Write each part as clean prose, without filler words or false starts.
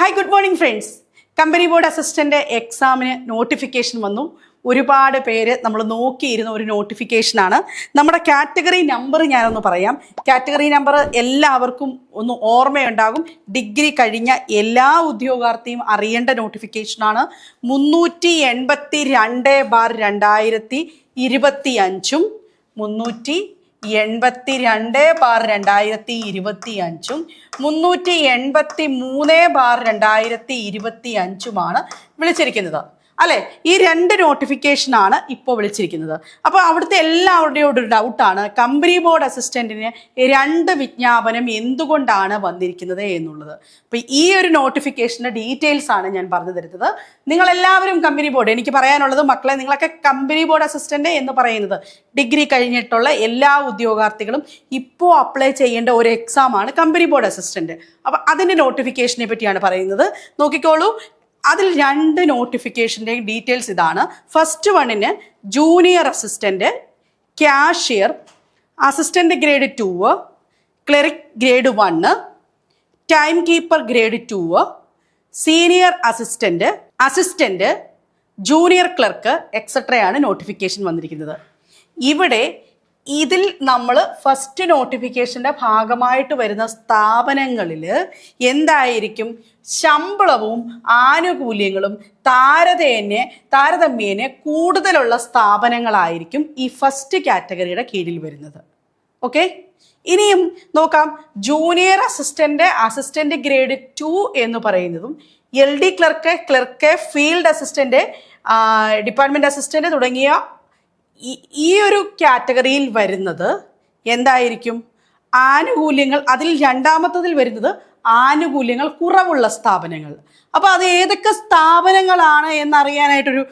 Hi good morning friends. Company board assistant എക്സാമിന് notification വന്നു. ഒരുപാട് പേര് നമ്മൾ നോക്കിയിരുന്ന ഒരു നോട്ടിഫിക്കേഷനാണ്. നമ്മുടെ കാറ്റഗറി നമ്പർ ഞാനൊന്ന് പറയാം. കാറ്റഗറി നമ്പർ എല്ലാവർക്കും ഒന്ന് ഓർമ്മയുണ്ടാകും. ഡിഗ്രി കഴിഞ്ഞ എല്ലാ ഉദ്യോഗാർത്ഥിയും അറിയേണ്ട നോട്ടിഫിക്കേഷനാണ്. 382/2025 382/2025 383/2025 വിളിച്ചിരിക്കുന്നത് അല്ലെ. ഈ രണ്ട് നോട്ടിഫിക്കേഷനാണ് ഇപ്പോൾ വിളിച്ചിരിക്കുന്നത്. അപ്പോൾ അവിടുത്തെ എല്ലാവരുടെയും ഒരു ഡൗട്ടാണ്, കമ്പനി ബോർഡ് അസിസ്റ്റന്റിന് രണ്ട് വിജ്ഞാപനം എന്തുകൊണ്ടാണ് വന്നിരിക്കുന്നത് എന്നുള്ളത്. അപ്പോൾ ഈ ഒരു നോട്ടിഫിക്കേഷൻ്റെ ഡീറ്റെയിൽസ് ആണ് ഞാൻ പറഞ്ഞു തരുന്നത്. നിങ്ങളെല്ലാവരും കമ്പനി ബോർഡ്, എനിക്ക് പറയാനുള്ളത് മക്കളെ, നിങ്ങളൊക്കെ കമ്പനി ബോർഡ് അസിസ്റ്റന്റ് എന്ന് പറയുന്നത് ഡിഗ്രി കഴിഞ്ഞിട്ടുള്ള എല്ലാ ഉദ്യോഗാർത്ഥികളും ഇപ്പോൾ അപ്ലൈ ചെയ്യേണ്ട ഒരു എക്സാമാണ് കമ്പനി ബോർഡ് അസിസ്റ്റന്റ്. അപ്പോൾ അതിൻ്റെ നോട്ടിഫിക്കേഷനെ പറ്റിയാണ് പറയുന്നത്. നോക്കിക്കോളൂ, അതിൽ രണ്ട് നോട്ടിഫിക്കേഷൻ്റെ ഡീറ്റെയിൽസ് ഇതാണ്. ഫസ്റ്റ് വണ്ണിന് junior assistant, cashier, assistant grade 2, clerk grade 1, time keeper grade 2, senior assistant, assistant, junior clerk എക്സെട്രയാണ് നോട്ടിഫിക്കേഷൻ വന്നിരിക്കുന്നത്. ഇതിൽ നമ്മൾ ഫസ്റ്റ് നോട്ടിഫിക്കേഷൻ്റെ ഭാഗമായിട്ട് വരുന്ന സ്ഥാപനങ്ങളിൽ എന്തായിരിക്കും ശമ്പളവും ആനുകൂല്യങ്ങളും താരതമ്യേന കൂടുതലുള്ള സ്ഥാപനങ്ങളായിരിക്കും ഈ ഫസ്റ്റ് കാറ്റഗറിയുടെ കീഴിൽ വരുന്നത്. ഓക്കെ, ഇനിയും നോക്കാം. ജൂനിയർ അസിസ്റ്റന്റ് ഗ്രേഡ് 2 എന്ന് പറയുന്നതും LD clerk, field assistant, department assistant തുടങ്ങിയ ഈ ഒരു കാറ്റഗറിയിൽ വരുന്നത് എന്തായിരിക്കും? ആനുകൂല്യങ്ങൾ. അതിൽ രണ്ടാമത്തതിൽ വരുന്നത് ആനുകൂല്യങ്ങൾ കുറവുള്ള സ്ഥാപനങ്ങൾ. അപ്പോൾ അത് ഏതൊക്കെ സ്ഥാപനങ്ങളാണ് എന്നറിയാനായിട്ടൊരു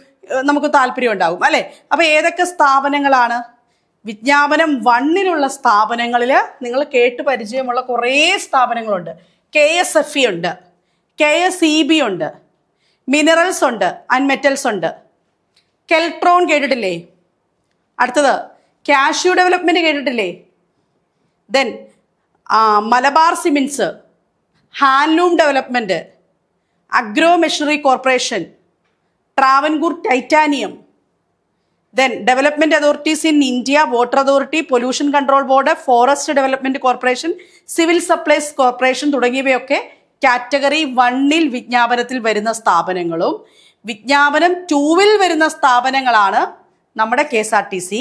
നമുക്ക് താല്പര്യം ഉണ്ടാകും അല്ലേ. അപ്പോൾ ഏതൊക്കെ സ്ഥാപനങ്ങളാണ്? വിജ്ഞാപനം 1-ലുള്ള സ്ഥാപനങ്ങളിൽ നിങ്ങൾ കേട്ട് പരിചയമുള്ള കുറേ സ്ഥാപനങ്ങളുണ്ട്. KSFE ഉണ്ട്, KSEB ഉണ്ട്, മിനറൽസ് ഉണ്ട്, ആൻഡ് മെറ്റൽസ് ഉണ്ട്. കെൽട്രോൺ കേട്ടിട്ടില്ലേ? അടുത്തത് കാഷ്യൂ ഡെവലപ്മെന്റ് കേട്ടിട്ടില്ലേ? Then Malabar cements, handloom development, agro machinery corporation, Travancore titanium, then development authorities in India, water authority, pollution control board, forest development corporation, civil supplies corporation തുടങ്ങിയവയൊക്കെ category 1-ൽ വിജ്ഞാപനത്തിൽ വരുന്ന സ്ഥാപനങ്ങളും വിജ്ഞാപനം 2-ൽ വരുന്ന സ്ഥാപനങ്ങളാണ് നമ്മുടെ KSRTC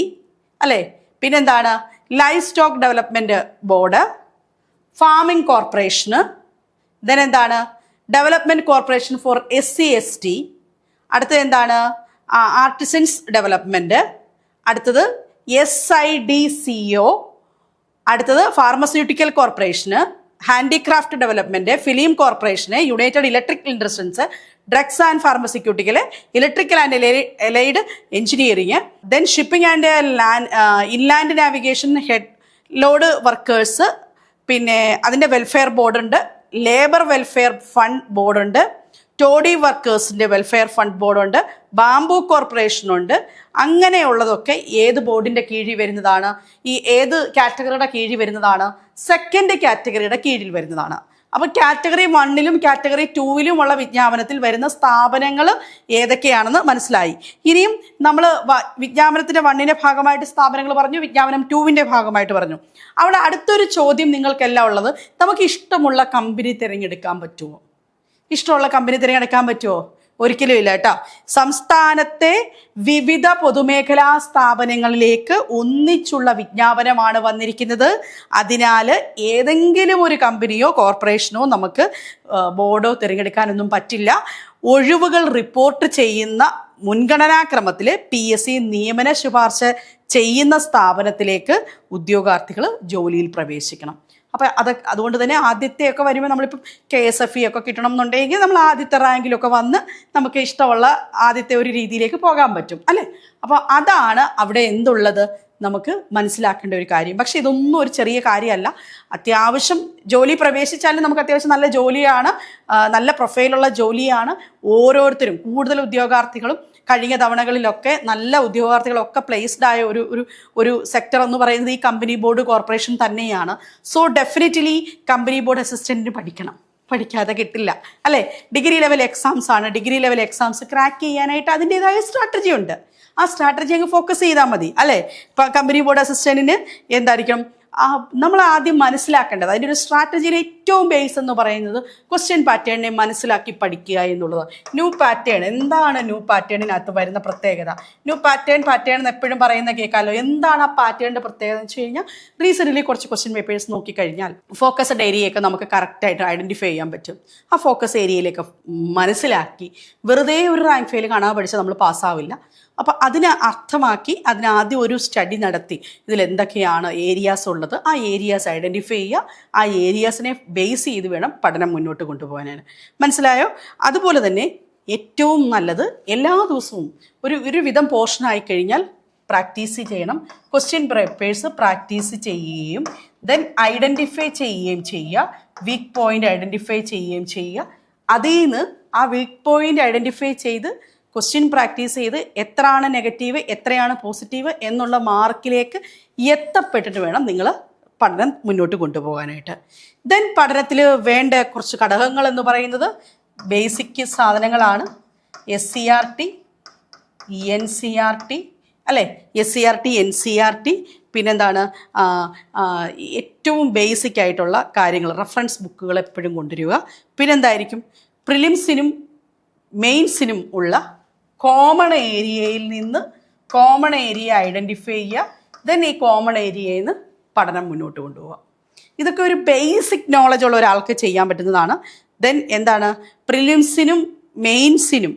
അല്ലേ. പിന്നെന്താണ്? Life stock development board, farming കോർപ്പറേഷന്, ദെൻ എന്താണ്? Development corporation for SC ST. അടുത്തത് എന്താണ്? Artisans development. അടുത്തത് SIDCO. അടുത്തത് ഫാർമസ്യൂട്ടിക്കൽ കോർപ്പറേഷന്, ഹാൻഡിക്രാഫ്റ്റ് ഡെവലപ്മെന്റ്, ഫിലിം കോർപ്പറേഷന്, united electric industries, drugs and pharmaceutical, electrical and allied engineering, then shipping and inland navigation, head load workers, പിന്നെ അതിൻ്റെ welfare ബോർഡുണ്ട്, labour welfare fund ബോർഡുണ്ട്, ടോഡി വർക്കേഴ്സിൻ്റെ വെൽഫെയർ ഫണ്ട് ബോർഡുണ്ട്, ബാംബു കോർപ്പറേഷനുണ്ട്. അങ്ങനെയുള്ളതൊക്കെ ഏത് ബോർഡിൻ്റെ കീഴിൽ വരുന്നതാണ്? ഈ ഏത് കാറ്റഗറിയുടെ കീഴിൽ വരുന്നതാണ്? സെക്കൻഡ് കാറ്റഗറിയുടെ കീഴിൽ വരുന്നതാണ്. അപ്പോൾ കാറ്റഗറി 1-ലും കാറ്റഗറി 2-ലുമുള്ള വിജ്ഞാപനത്തിൽ വരുന്ന സ്ഥാപനങ്ങൾ ഏതൊക്കെയാണെന്ന് മനസ്സിലായി. ഇനിയും നമ്മൾ വിജ്ഞാപനത്തിൻ്റെ 1-ന്റെ ഭാഗമായിട്ട് സ്ഥാപനങ്ങൾ പറഞ്ഞു, വിജ്ഞാപനം 2-ന്റെ ഭാഗമായിട്ട് പറഞ്ഞു. അവിടെ അടുത്തൊരു ചോദ്യം നിങ്ങൾക്കെല്ലാം ഉള്ളത്, നമുക്ക് ഇഷ്ടമുള്ള കമ്പനി തിരഞ്ഞെടുക്കാൻ പറ്റുമോ? ഇഷ്ടമുള്ള കമ്പനി തിരഞ്ഞെടുക്കാൻ പറ്റുമോ? ഒരിക്കലും ഇല്ല കേട്ടോ. സംസ്ഥാനത്തെ വിവിധ പൊതുമേഖലാ സ്ഥാപനങ്ങളിലേക്ക് ഒന്നിച്ചുള്ള വിജ്ഞാപനമാണ് വന്നിരിക്കുന്നത്. അതിനാൽ ഏതെങ്കിലും ഒരു കമ്പനിയോ കോർപ്പറേഷനോ നമുക്ക് ബോർഡോ തിരഞ്ഞെടുക്കാനൊന്നും പറ്റില്ല. ഒഴിവുകൾ റിപ്പോർട്ട് ചെയ്യുന്ന മുൻഗണനാക്രമത്തിൽ PSC നിയമന ശുപാർശ ചെയ്യുന്ന സ്ഥാപനത്തിലേക്ക് ഉദ്യോഗാർത്ഥികൾ ജോലിയിൽ പ്രവേശിക്കണം. അപ്പോൾ അതുകൊണ്ട് തന്നെ ആദ്യത്തെയൊക്കെ വരുമ്പോൾ നമ്മളിപ്പം KSFE ഒക്കെ കിട്ടണം എന്നുണ്ടെങ്കിൽ നമ്മൾ ആദ്യത്തെ റാങ്കിലൊക്കെ വന്ന് നമുക്ക് ഇഷ്ടമുള്ള ആദ്യത്തെ ഒരു രീതിയിലേക്ക് പോകാൻ പറ്റും അല്ലേ. അപ്പോൾ അതാണ് അവിടെ എന്തുള്ളത് നമുക്ക് മനസ്സിലാക്കേണ്ട ഒരു കാര്യം. പക്ഷെ ഇതൊന്നും ഒരു ചെറിയ കാര്യമല്ല. അത്യാവശ്യം ജോലി പ്രവേശിച്ചാലും നമുക്ക് അത്യാവശ്യം നല്ല ജോലിയാണ്, നല്ല പ്രൊഫൈലുള്ള ജോലിയാണ്. ഓരോരുത്തരും കൂടുതൽ ഉദ്യോഗാർത്ഥികളും കഴിഞ്ഞ തവണകളിലൊക്കെ നല്ല ഉദ്യോഗാർത്ഥികളൊക്കെ പ്ലേസ്ഡ് ആയ ഒരു സെക്ടർ എന്ന് പറയുന്നത് ഈ കമ്പനി ബോർഡ് കോർപ്പറേഷൻ തന്നെയാണ്. സോ ഡെഫിനറ്റ്ലി കമ്പനി ബോർഡ് അസിസ്റ്റന്റിന് പഠിക്കണം. പഠിക്കാതെ കിട്ടില്ല അല്ലേ. ഡിഗ്രി ലെവൽ എക്സാംസ് ആണ്. ഡിഗ്രി ലെവൽ എക്സാംസ് ക്രാക്ക് ചെയ്യാനായിട്ട് അതിൻ്റെതായ സ്ട്രാറ്റജി ഉണ്ട്. ആ സ്ട്രാറ്റജി അങ്ങ് ഫോക്കസ് ചെയ്താൽ മതി അല്ലേ. ഇപ്പം കമ്പനി ബോർഡ് അസിസ്റ്റൻറ്റിന് എന്തായിരിക്കും നമ്മൾ ആദ്യം മനസ്സിലാക്കേണ്ടത്, അതിൻ്റെ ഒരു സ്ട്രാറ്റജിയുടെ ഏറ്റവും ബേസ് എന്ന് പറയുന്നത് ക്വസ്റ്റ്യൻ പാറ്റേണിനെ മനസ്സിലാക്കി പഠിക്കുക എന്നുള്ളത്. ന്യൂ പാറ്റേൺ എന്താണ്? ന്യൂ പാറ്റേണിനകത്ത് വരുന്ന പ്രത്യേകത. ന്യൂ പാറ്റേൺ എന്ന് എപ്പോഴും പറയുന്ന കേൾക്കാമല്ലോ. എന്താണ് ആ പാറ്റേണിൻ്റെ പ്രത്യേകത എന്ന് വെച്ച് കഴിഞ്ഞാൽ റീസെൻ്റ്ലി കുറച്ച് ക്വസ്റ്റ്യൻ പേപ്പേഴ്സ് നോക്കിക്കഴിഞ്ഞാൽ ഫോക്കസ്ഡ് ഏരിയയൊക്കെ നമുക്ക് കറക്റ്റായിട്ട് ഐഡൻറ്റിഫൈ ചെയ്യാൻ പറ്റും. ആ ഫോക്കസ് ഏരിയയിലേക്ക് മനസ്സിലാക്കി വെറുതെ ഒരു റാങ്ക് ഫെയിൽ കാണാൻ പഠിച്ചാൽ നമ്മൾ പാസ്സാവില്ല. അപ്പോൾ അതിനെ അർത്ഥമാക്കി അതിനാദ്യം ഒരു സ്റ്റഡി നടത്തി ഇതിലെന്തൊക്കെയാണ് ഏരിയാസ് ഉള്ളത്, ആ ഏരിയാസ് ഐഡൻറ്റിഫൈ ചെയ്യുക. ആ ഏരിയാസിനെ ബേസ് ചെയ്ത് വേണം പഠനം മുന്നോട്ട് കൊണ്ടുപോകാനാണ്. മനസ്സിലായോ? അതുപോലെ തന്നെ ഏറ്റവും നല്ലത് എല്ലാ ദിവസവും ഒരു വിധം പോർഷനായി കഴിഞ്ഞാൽ പ്രാക്ടീസ് ചെയ്യണം. ക്വസ്റ്റ്യൻ പേപ്പേഴ്സ് പ്രാക്ടീസ് ചെയ്യുകയും ദെൻ ഐഡൻറ്റിഫൈ ചെയ്യുകയും ചെയ്യുക. വീക്ക് പോയിൻ്റ് ഐഡൻറ്റിഫൈ ചെയ്യുകയും ചെയ്യുക. അതിൽ നിന്ന് ആ വീക്ക് പോയിൻ്റ് ഐഡൻറ്റിഫൈ ചെയ്ത് ക്വസ്റ്റ്യൻ പ്രാക്ടീസ് ചെയ്ത് എത്രയാണ് നെഗറ്റീവ് എത്രയാണ് പോസിറ്റീവ് എന്നുള്ള മാർക്കിലേക്ക് എത്തപ്പെട്ടിട്ട് വേണം നിങ്ങൾ പഠനം മുന്നോട്ട് കൊണ്ടുപോകാനായിട്ട്. ദെൻ പഠനത്തിൽ വേണ്ട കുറച്ച് ഘടകങ്ങൾ എന്ന് പറയുന്നത് ബേസിക് സാധനങ്ങളാണ്. SCERT, NCERT അല്ലേ. SCERT, NCERT, പിന്നെന്താണ് ഏറ്റവും ബേസിക് ആയിട്ടുള്ള കാര്യങ്ങൾ, റെഫറൻസ് ബുക്കുകൾ എപ്പോഴും കൊണ്ടുവരിക. പിന്നെന്തായിരിക്കും പ്രിലിംസിനും മെയിൻസിനും ഉള്ള കോമൺ ഏരിയയിൽ നിന്ന് കോമൺ ഏരിയ ഐഡൻറ്റിഫൈ ചെയ്യുക. ദെൻ ഈ കോമൺ ഏരിയയിൽ നിന്ന് പഠനം മുന്നോട്ട് കൊണ്ടുപോവുക. ഇതൊക്കെ ഒരു ബേസിക് നോളജ് ഉള്ള ഒരാൾക്ക് ചെയ്യാൻ പറ്റുന്നതാണ്. ദെൻ എന്താണ് പ്രിലിംസിനും മെയിൻസിനും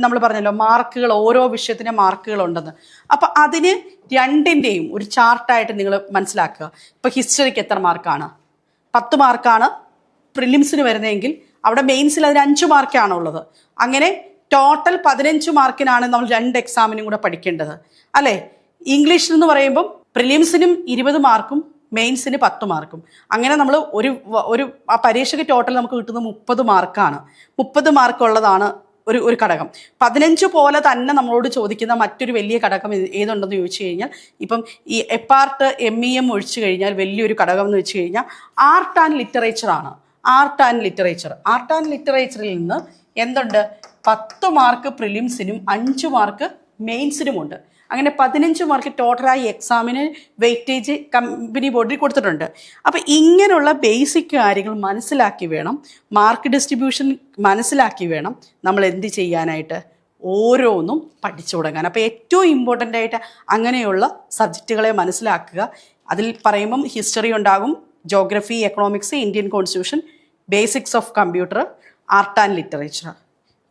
നമ്മൾ പറഞ്ഞല്ലോ മാർക്കുകൾ, ഓരോ വിഷയത്തിനും മാർക്കുകളുണ്ടെന്ന്. അപ്പോൾ അതിന് രണ്ടിൻ്റെയും ഒരു ചാർട്ടായിട്ട് നിങ്ങൾ മനസ്സിലാക്കുക. ഇപ്പോൾ ഹിസ്റ്ററിക്ക് എത്ര മാർക്കാണ്? 10 മാർക്കാണ് പ്രിലിംസിന് വരുന്നതെങ്കിൽ അവിടെ മെയിൻസിൽ അതിന് 5 മാർക്കാണുള്ളത്. അങ്ങനെ ടോട്ടൽ 15 മാർക്കിനാണ് നമ്മൾ 2 എക്സാമിനും കൂടെ പഠിക്കേണ്ടത് അല്ലേ. ഇംഗ്ലീഷിൽ എന്ന് പറയുമ്പം പ്രിലിംസിനും 20 മാർക്കും മെയിൻസിന് 10 മാർക്കും. അങ്ങനെ നമ്മൾ ഒരു ആ പരീക്ഷയ്ക്ക് ടോട്ടൽ നമുക്ക് കിട്ടുന്നത് 30 മാർക്കാണ്. 30 മാർക്കുള്ളതാണ് ഒരു ഘടകം. 15 പോലെ തന്നെ നമ്മളോട് ചോദിക്കുന്ന മറ്റൊരു വലിയ ഘടകം ഏതുണ്ടെന്ന് ചോദിച്ചു കഴിഞ്ഞാൽ, ഇപ്പം ഈ എപ്പാർട്ട് MEM ഒഴിച്ചു കഴിഞ്ഞാൽ വലിയൊരു ഘടകം എന്ന് വെച്ച് കഴിഞ്ഞാൽ ആർട്ട് ആൻഡ് ലിറ്ററേച്ചറാണ്. ആർട്ട് ആൻഡ് ലിറ്ററേച്ചറിൽ നിന്ന് എന്തുണ്ട്? 10 മാർക്ക് പ്രിലിംസിനും 5 മാർക്ക് മെയിൻസിനുമുണ്ട്. അങ്ങനെ 15 മാർക്ക് ടോട്ടലായി എക്സാമിന് വെയിറ്റേജ് കമ്പനി ബോർഡിൽ കൊടുത്തിട്ടുണ്ട്. അപ്പോൾ ഇങ്ങനെയുള്ള ബേസിക് കാര്യങ്ങൾ മനസ്സിലാക്കി വേണം, മാർക്ക് ഡിസ്ട്രിബ്യൂഷൻ മനസ്സിലാക്കി വേണം നമ്മൾ എന്ത് ചെയ്യാനായിട്ട്, ഓരോന്നും പഠിച്ചു തുടങ്ങാൻ. അപ്പോൾ ഏറ്റവും ഇമ്പോർട്ടൻ്റ് ആയിട്ട് അങ്ങനെയുള്ള സബ്ജക്റ്റുകളെ മനസ്സിലാക്കുക. അതിൽ പറയുമ്പം ഹിസ്റ്ററി ഉണ്ടാകും, geography, economics, Indian constitution, basics of computer, art and literature.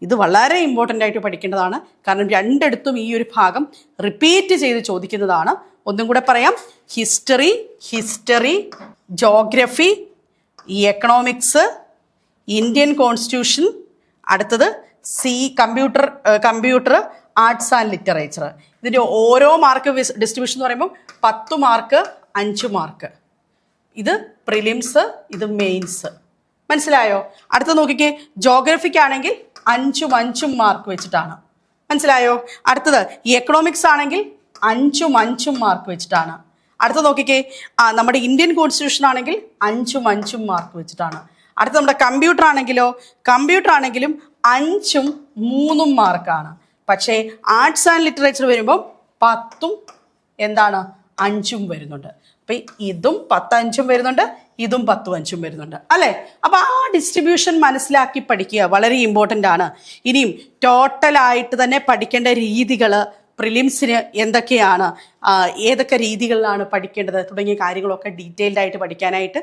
ഇത് വളരെ ഇമ്പോർട്ടൻ്റ് ആയിട്ട് പഠിക്കേണ്ടതാണ്. കാരണം രണ്ടിടത്തും ഈ ഒരു ഭാഗം റിപ്പീറ്റ് ചെയ്ത് ചോദിക്കുന്നതാണ്. ഒന്നും കൂടെ പറയാം: history, geography, economics, Indian constitution, അടുത്തത് കമ്പ്യൂട്ടർ, ആർട്സ് ആൻഡ് ലിറ്ററേച്ചർ. ഇതിൻ്റെ ഓരോ മാർക്ക് ഡിസ്ട്രിബ്യൂഷൻ എന്ന് പറയുമ്പോൾ 10 മാർക്ക് 5 മാർക്ക്. ഇത് പ്രിലിംസ്, ഇത് മെയിൻസ്. മനസ്സിലായോ? അടുത്ത നോക്കിക്കേ, ജോഗ്രഫിക്കാണെങ്കിൽ 5 മാർക്ക് വെച്ചിട്ടാണ്. മനസ്സിലായോ? അടുത്തത് എക്കണോമിക്സ് ആണെങ്കിൽ 5 മാർക്ക് വെച്ചിട്ടാണ്. അടുത്ത നോക്കിക്കേ, നമ്മുടെ ഇന്ത്യൻ കോൺസ്റ്റിറ്റ്യൂഷൻ ആണെങ്കിൽ 5 മാർക്ക് വെച്ചിട്ടാണ്. അടുത്ത നമ്മുടെ കമ്പ്യൂട്ടർ ആണെങ്കിലും 5 3 മാർക്കാണ്. പക്ഷേ ആർട്സ് ആൻഡ് ലിറ്ററേച്ചർ വരുമ്പോൾ 10 എന്താണ് 5 വരുന്നുണ്ട്. അപ്പം ഇതും 10 വരുന്നുണ്ട്, ഇതും 10 വരുന്നുണ്ട് അല്ലേ. അപ്പോൾ ആ ഡിസ്ട്രിബ്യൂഷൻ മനസ്സിലാക്കി പഠിക്കുക, വളരെ ഇമ്പോർട്ടൻ്റ് ആണ്. ഇനിയും ടോട്ടലായിട്ട് തന്നെ പഠിക്കേണ്ട രീതികൾ, പ്രിലിംസിന് എന്തൊക്കെയാണ്, ഏതൊക്കെ രീതികളിലാണ് പഠിക്കേണ്ടത് തുടങ്ങിയ കാര്യങ്ങളൊക്കെ ഡീറ്റെയിൽഡ് ആയിട്ട് പഠിക്കാനായിട്ട്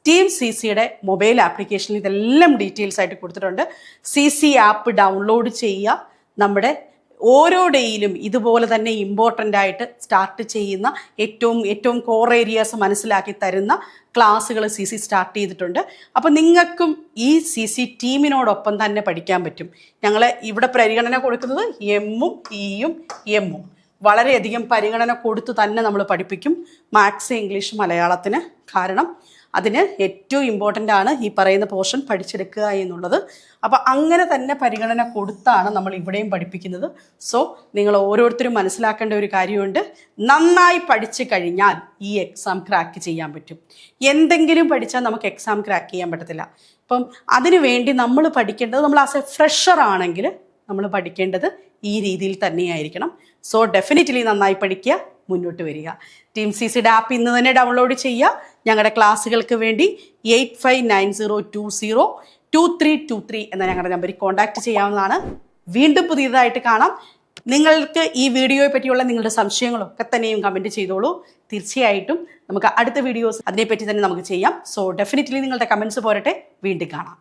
ടീം CCയുടെ മൊബൈൽ ആപ്ലിക്കേഷനിൽ ഇതെല്ലാം ഡീറ്റെയിൽസ് ആയിട്ട് കൊടുത്തിട്ടുണ്ട്. CC ആപ്പ് ഡൗൺലോഡ് ചെയ്യുക. നമ്മുടെ ഓരോ ഡേയിലും ഇതുപോലെ തന്നെ ഇമ്പോർട്ടൻ്റ് ആയിട്ട് സ്റ്റാർട്ട് ചെയ്യുന്ന ഏറ്റവും കോർ ഏരിയാസ് മനസ്സിലാക്കി തരുന്ന ക്ലാസ്സുകൾ CC സ്റ്റാർട്ട് ചെയ്തിട്ടുണ്ട്. അപ്പോൾ നിങ്ങൾക്കും ഈ CC ടീമിനോടൊപ്പം തന്നെ പഠിക്കാൻ പറ്റും. ഞങ്ങൾ ഇവിടെ പരിഗണന കൊടുക്കുന്നത് എമ്മും ഇയും എമ്മും വളരെയധികം പരിഗണന കൊടുത്ത് തന്നെ നമ്മൾ പഠിപ്പിക്കും. മാത്സ്, ഇംഗ്ലീഷ്, മലയാളത്തിന്. കാരണം അതിന് ഏറ്റവും ഇമ്പോർട്ടൻ്റ് ആണ് ഈ പറയുന്ന പോർഷൻ പഠിച്ചെടുക്കുക എന്നുള്ളത്. അപ്പോൾ അങ്ങനെ തന്നെ പരിഗണന കൊടുത്താണ് നമ്മൾ ഇവിടെയും പഠിപ്പിക്കുന്നത്. സോ നിങ്ങൾ ഓരോരുത്തരും മനസ്സിലാക്കേണ്ട ഒരു കാര്യമുണ്ട്, നന്നായി പഠിച്ചു കഴിഞ്ഞാൽ ഈ എക്സാം ക്രാക്ക് ചെയ്യാൻ പറ്റും. എന്തെങ്കിലും പഠിച്ചാൽ നമുക്ക് എക്സാം ക്രാക്ക് ചെയ്യാൻ പറ്റത്തില്ല. അപ്പം അതിനു വേണ്ടി നമ്മൾ പഠിക്കേണ്ടത്, നമ്മൾ ആസ് എ ഫ്രഷർ ആണെങ്കിൽ നമ്മൾ പഠിക്കേണ്ടത് ഈ രീതിയിൽ തന്നെയായിരിക്കണം. സോ ഡെഫിനറ്റ്ലി നന്നായി പഠിക്കുക, മുന്നോട്ട് വരിക. ടീം CCയുടെ ആപ്പ് ഇന്ന് തന്നെ ഡൗൺലോഡ് ചെയ്യുക. ഞങ്ങളുടെ ക്ലാസ്സുകൾക്ക് വേണ്ടി 8590202323 എന്ന ഞങ്ങളുടെ നമ്പറിൽ കോൺടാക്റ്റ് ചെയ്യാവുന്നതാണ്. വീണ്ടും പുതിയതായിട്ട് കാണാം. നിങ്ങൾക്ക് ഈ വീഡിയോയെ പറ്റിയുള്ള നിങ്ങളുടെ സംശയങ്ങളൊക്കെ തന്നെയും കമൻറ്റ് ചെയ്തോളൂ. തീർച്ചയായിട്ടും നമുക്ക് അടുത്ത വീഡിയോസ് അതിനെപ്പറ്റി തന്നെ നമുക്ക് ചെയ്യാം. സോ ഡെഫിനറ്റ്ലി നിങ്ങളുടെ കമൻറ്റ്സ് പോരട്ടെ. വീണ്ടും കാണാം.